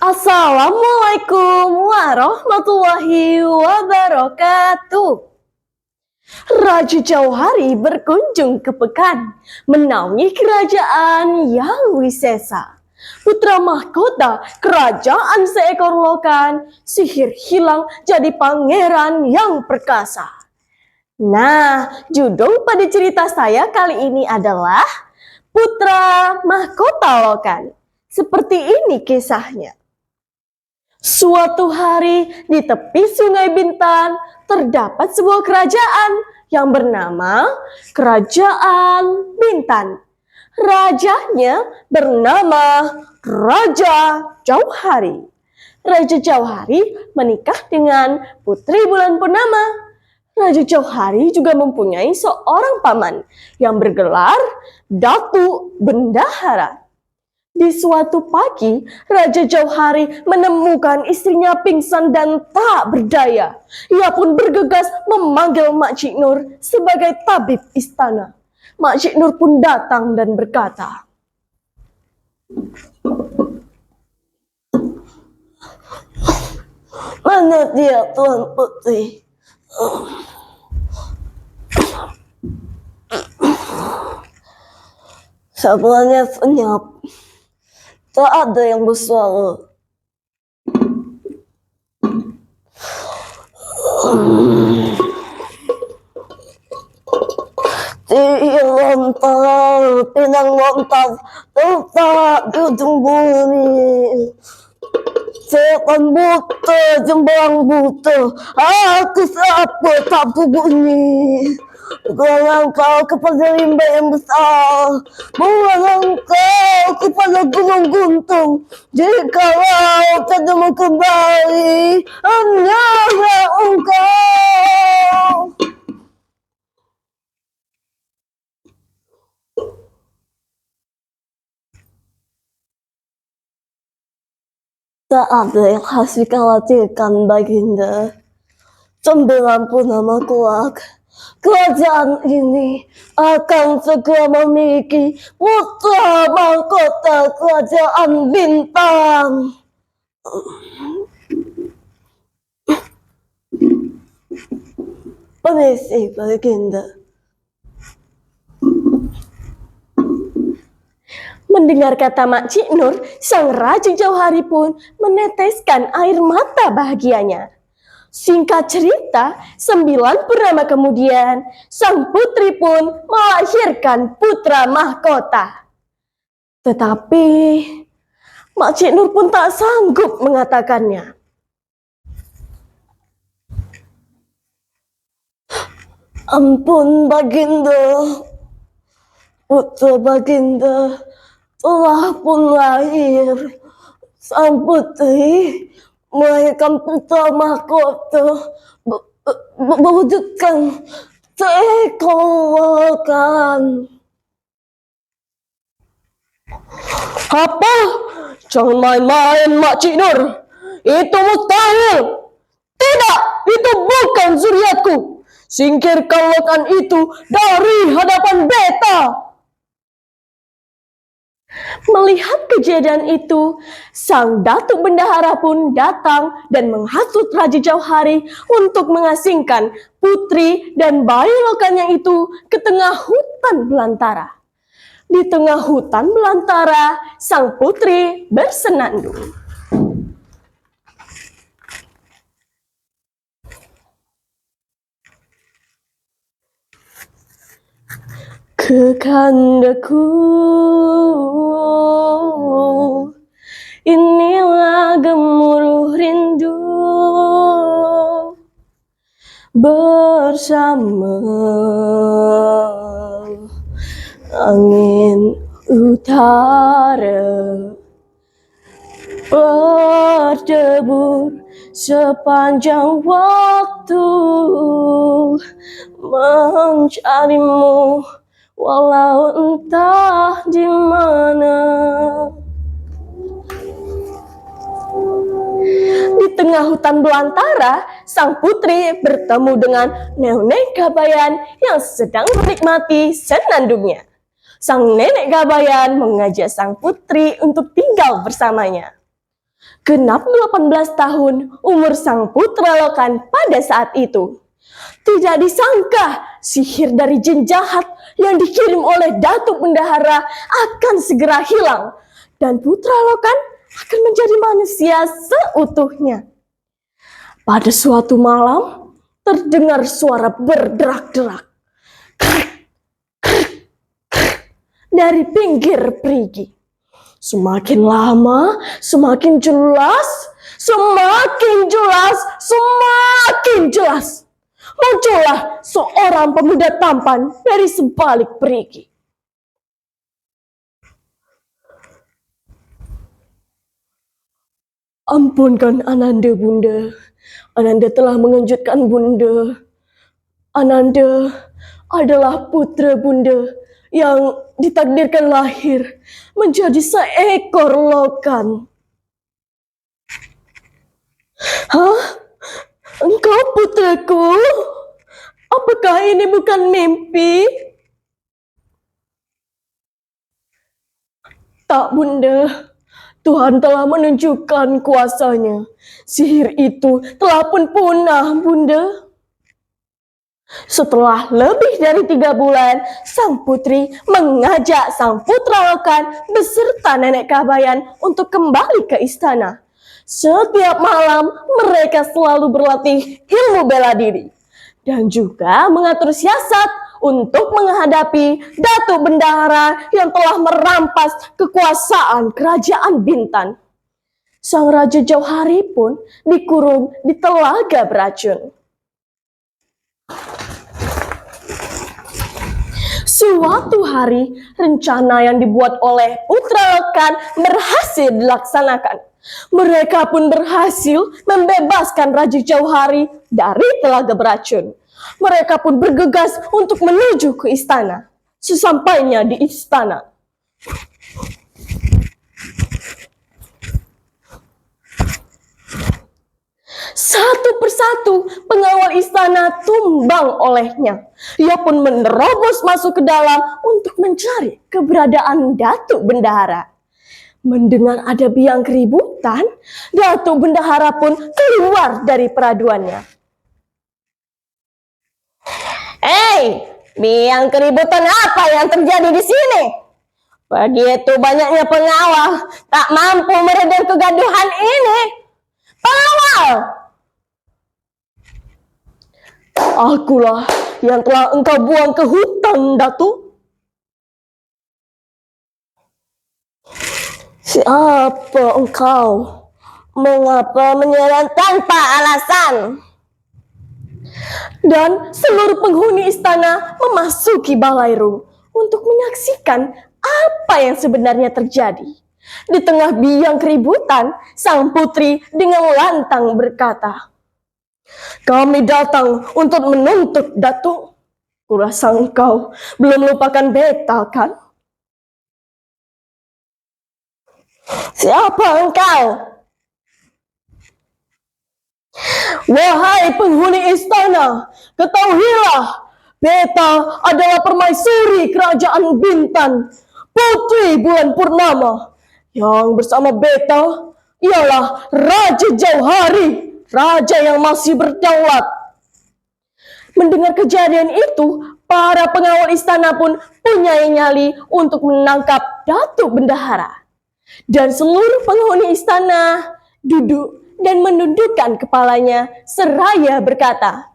Assalamualaikum warahmatullahi wabarakatuh. Raja Jauhari berkunjung ke Pekan, menaungi kerajaan yang wisesa. Putra mahkota kerajaan seekor lokan, sihir hilang jadi pangeran yang perkasa. Nah, judul pada cerita saya kali ini adalah Putra Mahkota Lokan. Seperti ini kisahnya. Suatu hari di tepi Sungai Bintan terdapat sebuah kerajaan yang bernama Kerajaan Bintan. Rajanya bernama Raja Jauhari. Raja Jauhari menikah dengan Putri Bulan Purnama. Raja Jauhari juga mempunyai seorang paman yang bergelar Datu Bendahara. Di suatu pagi, Raja Jauhari menemukan istrinya pingsan dan tak berdaya. Ia pun bergegas memanggil Makcik Nur sebagai tabib istana. Makcik Nur pun datang dan berkata, "Mana dia, Tuan Putri?" "Sabarnya senyap. Tak ada yang bersuara." "Dia lontar, pinang lontar, letak di ujung bumi. Setan buta, jembang buta, aku siapa tak berbunyi. Buang engkau kepada rimba yang besar, buang engkau kepada gunung guntung. Jika kau tak mau kembali, hanyalah engkau." "Tak ada yang harus dikhawatirkan, Baginda. 96 kelak, kerajaan ini akan segera memiliki putra mahkota Kerajaan Bintang." "Permisi, Baginda." Mendengar kata Makcik Nur, sang Raja Jauhari pun meneteskan air mata bahagianya. Singkat cerita, 9 purnama kemudian, sang putri pun melahirkan putra mahkota. Tetapi, Makcik Nur pun tak sanggup mengatakannya. "Ampun, Baginda. Putra Baginda telah pun lahir. Sang putri melahirkan putra mahkota berwujudkan seekor lokan." "Apa? Jangan main-main, Makcik Nur. Itu mustahil." "Tidak, itu bukan zuriatku. Singkirkan lokan itu dari hadapan beta." Melihat kejadian itu, sang Datuk Bendahara pun datang dan menghasut Raja Jauhari untuk mengasingkan putri dan bayi lokannya itu ke tengah hutan belantara. Di tengah hutan belantara, sang putri bersenandung. "Kekandaku, inilah gemuruh rindu bersama angin utara, berdebur sepanjang waktu mencarimu, walau entah di mana." Di tengah hutan belantara, sang putri bertemu dengan Nenek Gabayan yang sedang menikmati senandungnya. Sang Nenek Gabayan mengajak sang putri untuk tinggal bersamanya. Genap 18 tahun umur sang putra Lokan pada saat itu. Tidak disangka sihir dari jin jahat yang dikirim oleh Datuk Bendahara akan segera hilang dan putra Lokan akan menjadi manusia seutuhnya. Pada suatu malam terdengar suara berderak-derak dari pinggir perigi. Semakin lama, semakin jelas, semakin jelas, semakin jelas. Muncullah seorang pemuda tampan dari sebalik perigi. Ampunkan Ananda, Bunda. Ananda telah mengejutkan Bunda. Ananda adalah putra Bunda yang ditakdirkan lahir menjadi seekor Lokan. Hah? Engkau putraku? Apakah ini bukan mimpi? Tak, Bunda. Tuhan telah menunjukkan kuasanya. Sihir itu telah pun punah, Bunda. Setelah lebih dari 3 bulan, sang putri mengajak sang putra Lokan beserta nenek Kabayan untuk kembali ke istana. Setiap malam mereka selalu berlatih ilmu bela diri dan juga mengatur siasat untuk menghadapi Datuk Bendahara yang telah merampas kekuasaan kerajaan Bintan. Sang Raja Jauhari pun dikurung di telaga beracun. Suatu hari, rencana yang dibuat oleh putra Lokan berhasil dilaksanakan. Mereka pun berhasil membebaskan Raja Jauhari dari telaga beracun. Mereka pun bergegas untuk menuju ke istana. Sesampainya di istana, satu persatu pengawal istana tumbang olehnya. Ia pun menerobos masuk ke dalam untuk mencari keberadaan Datuk Bendahara. Mendengar ada biang keributan, Datuk Bendahara pun keluar dari peraduannya. Hei, biang keributan apa yang terjadi di sini? Begitu banyaknya pengawal, tak mampu meredam kegaduhan ini. Pengawal! Akulah yang telah engkau buang ke hutan, Datuk. Siapa engkau? Mengapa menyerang tanpa alasan? Dan seluruh penghuni istana memasuki balairung untuk menyaksikan apa yang sebenarnya terjadi. Di tengah biang keributan, sang putri dengan lantang berkata, "Kami datang untuk menuntut Datuk. Kurasa engkau belum melupakan beta, kan?" "Siapa engkau?" "Wahai penghuni istana, ketahuilah, beta adalah permaisuri kerajaan Bintan, Putri Bulan Purnama. Yang bersama beta ialah Raja Jauhari, raja yang masih berdaulat." Mendengar kejadian itu, para pengawal istana pun punya nyali untuk menangkap Datuk Bendahara. Dan seluruh penghuni istana duduk dan menundukkan kepalanya seraya berkata,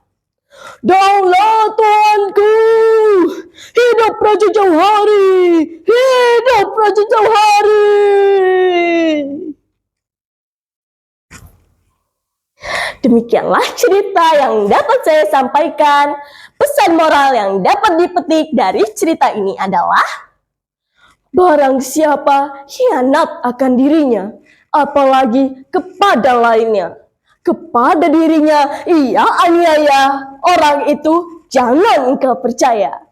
"Daulat tuanku! Hidup Raja Jauhari! Hidup Raja Jauhari!" Demikianlah cerita yang dapat saya sampaikan. Pesan moral yang dapat dipetik dari cerita ini adalah, barang siapa hianat akan dirinya, apalagi kepada lainnya, kepada dirinya ia aniaya, orang itu jangan engkau percaya.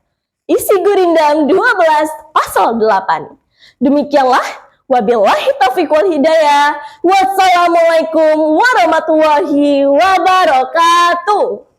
Isi Gurindam 12 pasal 8. Demikianlah, wabillahi taufiq wal hidayah. Wassalamualaikum warahmatullahi wabarakatuh.